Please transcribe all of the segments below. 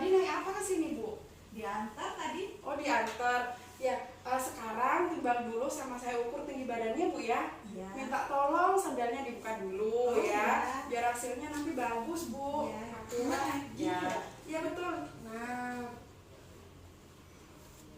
Tadi naik apa ke sini, Bu? Diantar tadi. Oh, diantar. Ya, sekarang timbang dulu sama saya ukur tinggi badannya, Bu ya. Iya. Minta tolong sandalnya dibuka dulu Oh, ya. iya. Biar hasilnya nanti bagus, Bu. Iya. Akurat. Iya. Iya, betul. Nah,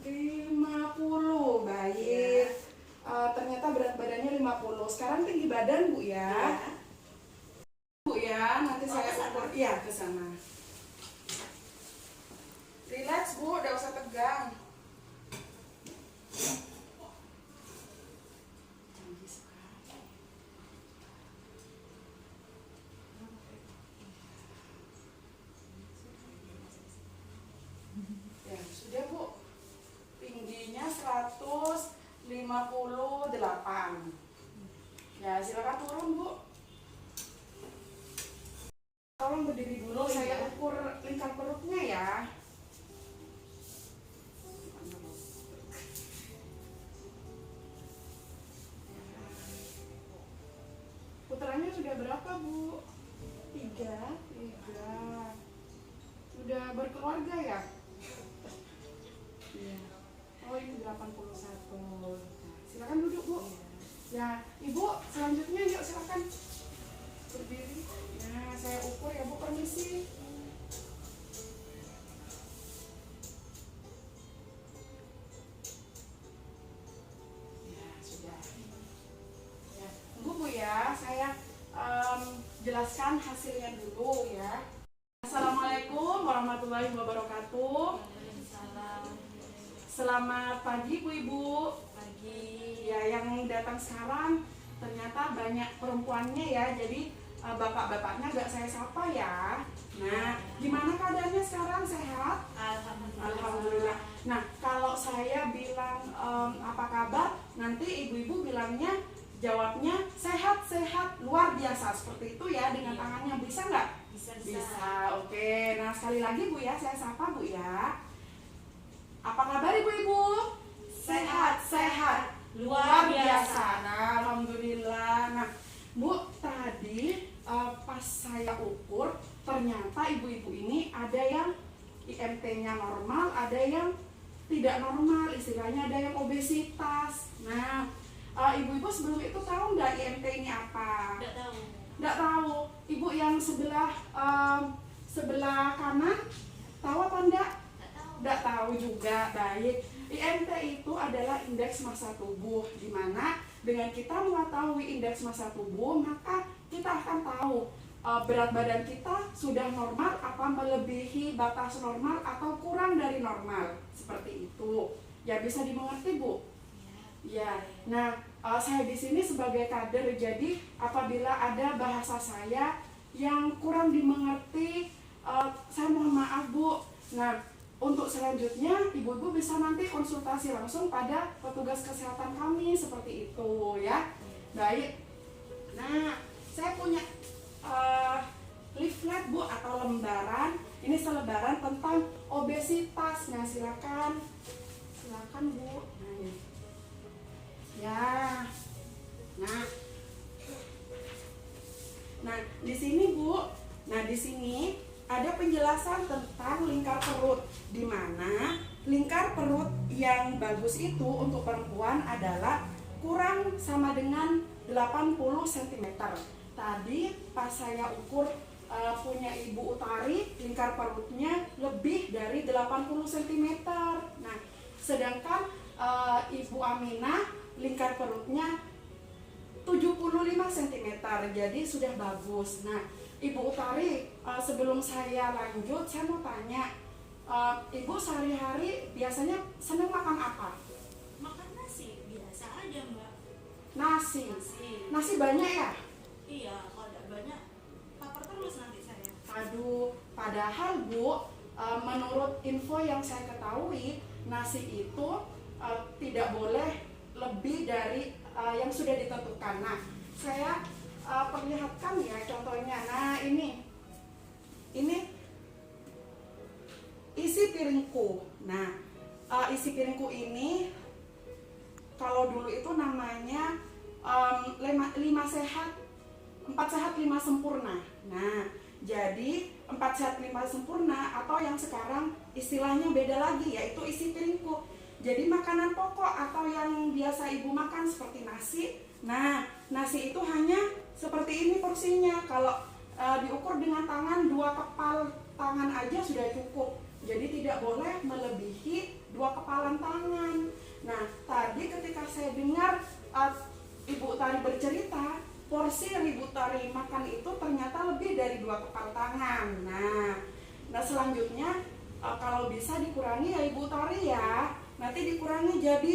50. Baik. Ternyata berat badannya 50. Sekarang tinggi badan, Bu ya. Iya. Bu ya, nanti Oh, saya ke sana? ukur. Iya, ke sana. Relax, Bu, udah usah tegang. Canggih sekali. Ya, sudah, Bu. Tingginya 158. Ya, silakan turun, Bu. Tolong berdiri dulu, saya ukur lingkar perutnya ya. Putarannya sudah berapa, Bu? 3. 3. Sudah berkeluarga ya? Iya. Oh, ini 81. Nah, silakan duduk, Bu. Ya, Ibu selanjutnya yuk silakan berdiri. Nah, saya ukur ya, Bu, permisi. Ya, sudah. Ya, tunggu, Bu ya, saya jelaskan hasilnya dulu ya. Assalamualaikum warahmatullahi wabarakatuh. Selamat pagi, Bu Ibu. Pagi. Ya, yang datang sekarang ternyata banyak perempuannya ya, jadi bapak-bapaknya gak saya sapa ya. Nah, gimana keadaannya sekarang? Sehat? Alhamdulillah. Alhamdulillah. Nah, kalau saya bilang apa kabar, nanti ibu-ibu bilangnya, jawabnya sehat-sehat luar biasa, seperti itu ya, dengan tangannya. Bisa nggak? Bisa. Bisa, oke. Nah, sekali lagi, Bu ya, saya sapa, Bu ya. Apa kabar, ibu-ibu? Sehat-sehat luar biasa. Nah, alhamdulillah. Nah, Bu, tadi pas saya ukur, ternyata ibu-ibu ini ada yang IMT-nya normal, ada yang tidak normal, istilahnya ada yang obesitas. Nah, ibu-ibu sebelum itu tahu nggak IMT ini apa? Nggak tahu. Nggak tahu. Ibu yang sebelah kanan tahu apa enggak? Nggak tahu juga. Baik. IMT itu adalah indeks massa tubuh, di mana dengan kita mengetahui indeks massa tubuh, maka kita akan tahu berat badan kita sudah normal, apa melebihi batas normal atau kurang dari normal, seperti itu. Ya, bisa dimengerti, Bu? Ya. Nah, saya di sini sebagai kader, jadi apabila ada bahasa saya yang kurang dimengerti, saya mohon maaf, Bu. Nah, untuk selanjutnya, ibu-ibu bisa nanti konsultasi langsung pada petugas kesehatan kami, seperti itu ya. Baik. Nah, saya punya leaflet, Bu, atau lembaran. Ini selebaran tentang obesitas. Nah, silakan, Bu. Nah, ini. Ya. Nah, di sini, Bu. Nah, di sini ada penjelasan tentang lingkar perut, di mana lingkar perut yang bagus itu untuk perempuan adalah kurang sama dengan 80 cm. Tadi pas saya ukur punya Ibu Utari, lingkar perutnya lebih dari 80 cm. Nah, sedangkan Ibu Aminah lingkar perutnya 75 cm. Jadi sudah bagus. Nah, Ibu Utari, sebelum saya lanjut, saya mau tanya, Ibu sehari-hari biasanya senang makan apa? Makan nasi biasa aja, Mbak. Nasi. Nasi banyak ya? Iya, kalau tidak banyak lapar terus nanti saya. Aduh, padahal, Bu, menurut info yang saya ketahui, nasi itu tidak boleh lebih dari yang sudah ditentukan. Nah, saya perlihatkan ya contohnya. Nah, ini isi piringku. Nah, isi piringku ini kalau dulu itu namanya 5 sehat 4 sehat 5 sempurna. Nah, jadi 4 sehat 5 sempurna atau yang sekarang istilahnya beda lagi, yaitu isi piringku. Jadi makanan pokok atau yang biasa ibu makan seperti nasi. Nah, nasi itu hanya seperti ini porsinya. Kalau diukur dengan tangan, 2 kepal tangan aja sudah cukup. Jadi tidak boleh melebihi 2 kepalan tangan. Nah, tadi ketika saya dengar Ibu Tari bercerita, porsi yang Ibu Tari makan itu ternyata lebih dari 2 kepal tangan. Nah selanjutnya kalau bisa dikurangi ya Ibu Tari ya. Nanti dikurangi jadi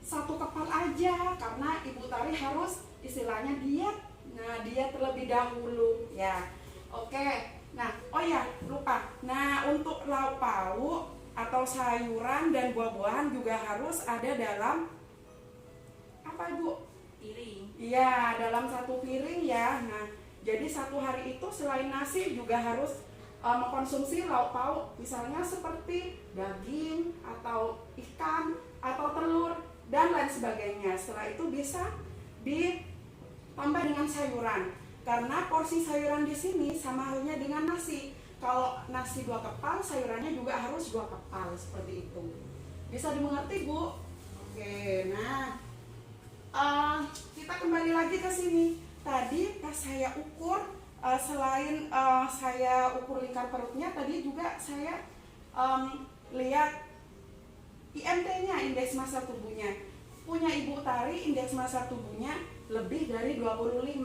1 kepal aja karena Ibu Tari harus istilahnya diet. Nah, diet terlebih dahulu ya. Oke. Nah, oh ya, lupa. Nah, untuk lauk pauk atau sayuran dan buah-buahan juga harus ada dalam apa, Ibu? Piring. Iya, dalam 1 piring ya. Nah, jadi 1 hari itu selain nasi juga harus mengkonsumsi lauk pauk, misalnya seperti daging atau ikan atau telur dan lain sebagainya. Setelah itu bisa ditambah dengan sayuran. Karena porsi sayuran di sini sama halnya dengan nasi. Kalau nasi 2 kepal, sayurannya juga harus 2 kepal seperti itu. Bisa dimengerti, Bu? Oke, nah kita kembali lagi ke sini. Tadi pas saya ukur, selain saya ukur lingkar perutnya, tadi juga saya lihat IMT-nya, indeks massa tubuhnya. Punya Ibu Tari indeks massa tubuhnya lebih dari 25.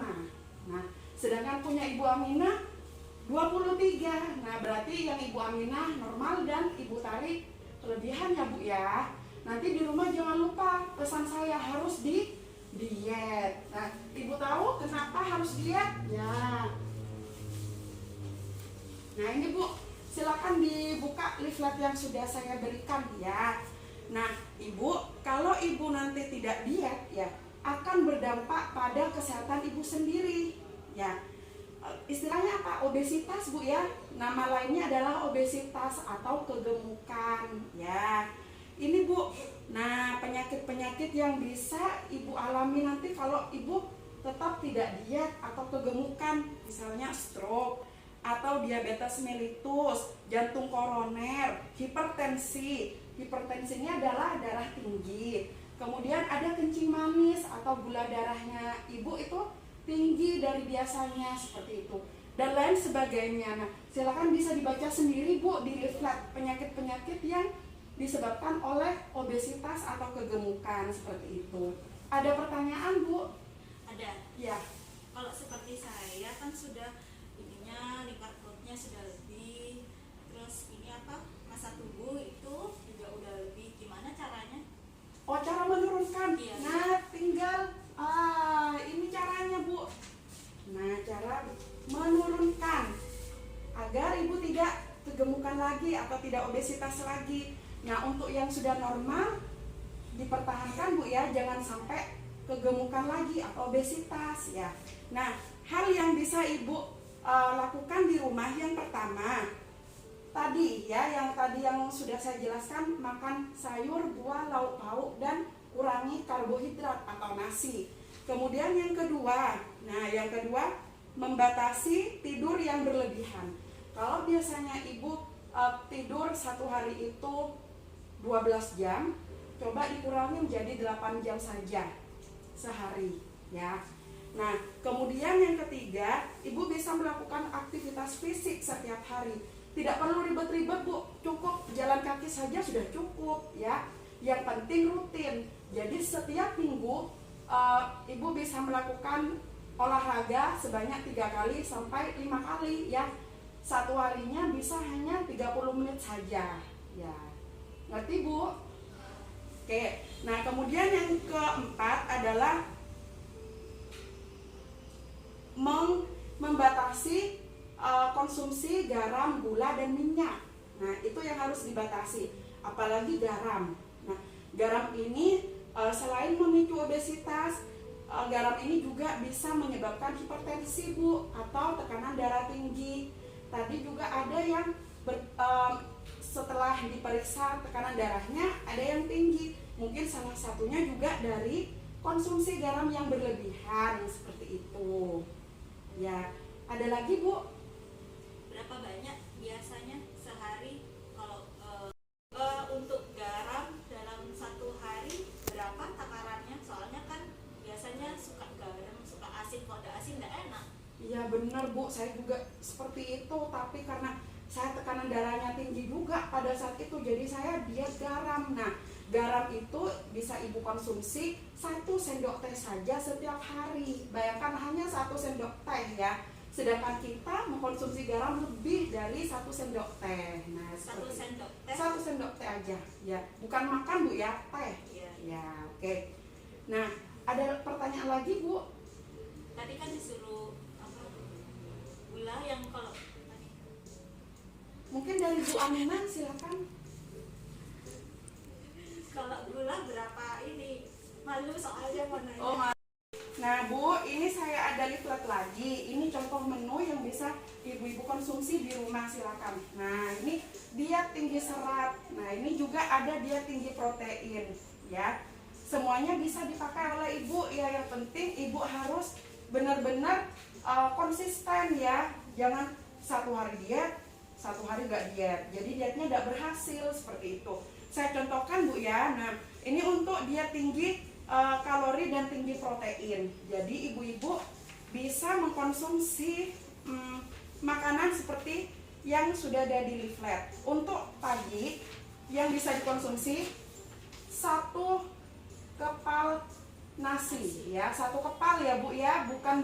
Nah, sedangkan punya Ibu Aminah 23. Nah, berarti yang Ibu Aminah normal dan Ibu Tari kelebihan ya, Bu ya. Nanti di rumah jangan lupa pesan saya harus diet. Nah, Ibu tahu kenapa harus diet? Ya. Nah, ini Bu, silakan dibuka leaflet yang sudah saya berikan ya. Nah, Ibu, kalau Ibu nanti tidak diet ya, akan berdampak pada kesehatan Ibu sendiri ya. Istilahnya apa? Obesitas, Bu ya. Nama lainnya adalah obesitas atau kegemukan ya. Ini, Bu. Nah, penyakit-penyakit yang bisa Ibu alami nanti kalau Ibu tetap tidak diet atau kegemukan, misalnya stroke atau diabetes mellitus, jantung koroner, hipertensi. Hipertensi ini adalah darah tinggi. Kemudian ada kencing manis atau gula darahnya Ibu itu tinggi dari biasanya, seperti itu. Dan lain sebagainya. Nah, silakan bisa dibaca sendiri, Bu, di leaflet penyakit-penyakit yang disebabkan oleh obesitas atau kegemukan seperti itu. Ada pertanyaan, Bu? Ada. Ya. Kalau seperti saya kan sudah ininya lingkar perutnya sudah lebih, terus ini apa, massa tubuh itu juga udah lebih. Gimana caranya? Oh, cara menurunkan. Iya. Nah, tinggal ini caranya, Bu. Nah, cara menurunkan agar Ibu tidak kegemukan lagi atau tidak obesitas lagi. Nah, untuk yang sudah normal dipertahankan, Bu ya, jangan sampai kegemukan lagi atau obesitas ya. Nah, hal yang bisa Ibu lakukan di rumah yang pertama tadi ya, yang sudah saya jelaskan, makan sayur, buah, lauk pauk dan kurangi karbohidrat atau nasi. Kemudian yang kedua, membatasi tidur yang berlebihan. Kalau biasanya Ibu tidur 1 hari itu 12 jam, coba dikurangi menjadi 8 jam saja sehari ya. Nah, kemudian yang ketiga, Ibu bisa melakukan aktivitas fisik setiap hari. Tidak perlu ribet-ribet, Bu, cukup jalan kaki saja sudah cukup ya. Yang penting rutin. Jadi setiap minggu Ibu bisa melakukan olahraga sebanyak 3 kali sampai 5 kali ya. 1 harinya bisa hanya 30 menit saja ya. Ngerti, Bu? Oke. Nah, kemudian yang keempat adalah membatasi konsumsi garam, gula, dan minyak. Nah, itu yang harus dibatasi, apalagi garam. Nah, garam ini selain memicu obesitas, garam ini juga bisa menyebabkan hipertensi, Bu, atau tekanan darah tinggi. Tadi juga ada yang setelah diperiksa tekanan darahnya ada yang tinggi. Mungkin salah satunya juga dari konsumsi garam yang berlebihan, seperti itu. Ya, ada lagi Bu? Berapa banyak biasanya sehari kalau untuk garam dalam satu hari berapa takarannya? Soalnya kan biasanya suka garam, suka asin. Kalau ada asin nggak enak. Iya benar Bu, saya juga seperti itu, tapi karena saya tekanan darahnya tinggi juga pada saat itu, jadi saya diet garam. Nah, garam itu bisa Ibu konsumsi 1 sendok teh saja setiap hari. Bayangkan hanya 1 sendok teh ya. Sedangkan kita mengkonsumsi garam lebih dari 1 sendok teh. Nah, 1 sendok teh. 1 sendok teh aja ya, bukan makan Bu ya, teh. Iya. Ya, oke. Nah, ada pertanyaan lagi Bu? Tadi kan disuruh apa? Gula yang kalau tadi. Mungkin dari Bu Aminah silakan. Kalau gula berapa ini? Malu soalnya mau nanya. Oh, nah Bu, ini saya ada leaflet lagi. Ini contoh menu yang bisa ibu-ibu konsumsi di rumah, silakan. Nah, ini diet tinggi serat. Nah, ini juga ada diet tinggi protein, ya. Semuanya bisa dipakai oleh ibu. Ya, yang penting ibu harus benar-benar konsisten ya. Jangan 1 hari diet, 1 hari nggak diet. Jadi dietnya nggak berhasil seperti itu. Saya contohkan Bu ya. Nah, ini untuk diet tinggi kalori dan tinggi protein. Jadi ibu-ibu bisa mengkonsumsi makanan seperti yang sudah ada di leaflet. Untuk pagi yang bisa dikonsumsi 1 kepal nasi ya, 1 kepal ya Bu ya, bukan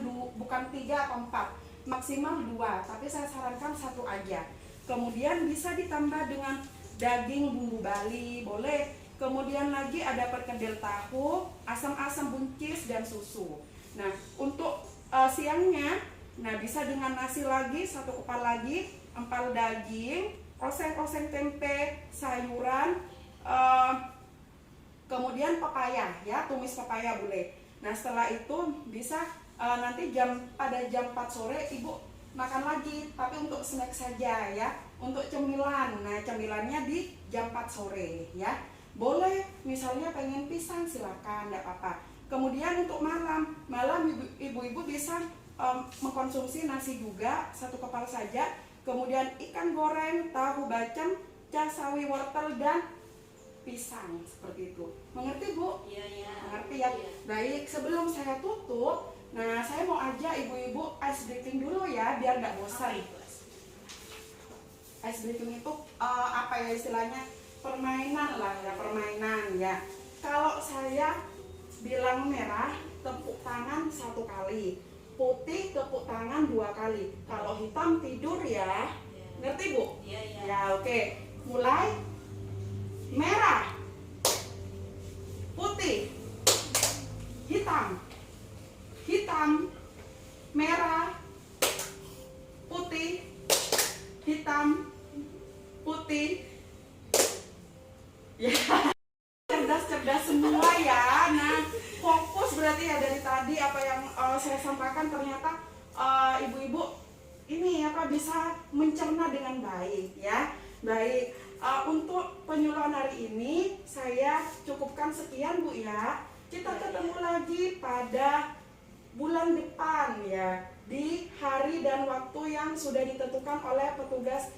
3 atau 4, maksimal 2, tapi saya sarankan 1 aja. Kemudian bisa ditambah dengan daging bumbu Bali, boleh. Kemudian lagi ada perkedel tahu, asam-asam buncis dan susu. Nah, untuk siangnya, nah bisa dengan nasi lagi, 1 kepal lagi, empal daging, oseng-oseng tempe, sayuran, kemudian pepaya ya, tumis pepaya boleh. Nah, setelah itu bisa nanti pada jam 4 sore ibu makan lagi, tapi untuk snack saja ya, untuk cemilan. Nah, cemilannya di jam 4 sore ya. Boleh, misalnya pengen pisang silakan, enggak apa-apa. Kemudian untuk malam ibu-ibu bisa mengkonsumsi nasi juga, 1 kepal saja. Kemudian ikan goreng, tahu bacem, casawi wortel dan pisang seperti itu. Mengerti Bu? Iya, iya. Mengerti ya? Iya. Baik, sebelum saya tutup, nah saya mau ajak ibu-ibu ice breaking dulu ya, biar nggak bosan. Ice breaking itu apa ya istilahnya? Permainan lah ya, permainan ya. Kalau saya bilang merah, tepuk tangan 1 kali, putih tepuk tangan 2 kali. Kalau hitam tidur ya. Ngerti Bu? Iya, iya. Ya, oke. Mulai. Merah, putih, hitam, hitam, merah, putih, hitam, putih. Ya, cerdas semua ya. Nah, fokus berarti ya dari tadi apa yang saya sampaikan, ternyata ibu-ibu ini apa bisa mencerna dengan baik ya. Baik, untuk penyuluhan hari ini saya cukupkan sekian Bu ya. Kita ketemu lagi pada bulan depan ya, di hari dan waktu yang sudah ditentukan oleh petugas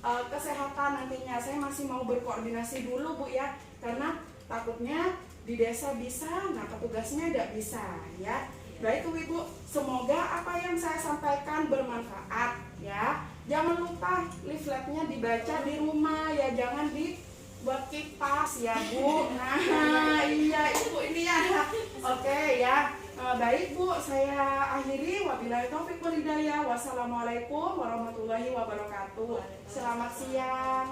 kesehatan nantinya. Saya masih mau berkoordinasi dulu Bu ya, karena takutnya di desa bisa, nah petugasnya tidak bisa ya. Baik Ibu, semoga apa yang saya sampaikan bermanfaat ya. Jangan lupa leafletnya dibaca di rumah ya, jangan dibuat kipas ya Bu. Nah iya Ibu ini ya. Oke ya. Baik Bu, saya akhiri. Wabillahi taufik wal hidayah. Wassalamualaikum warahmatullahi wabarakatuh. Selamat siang.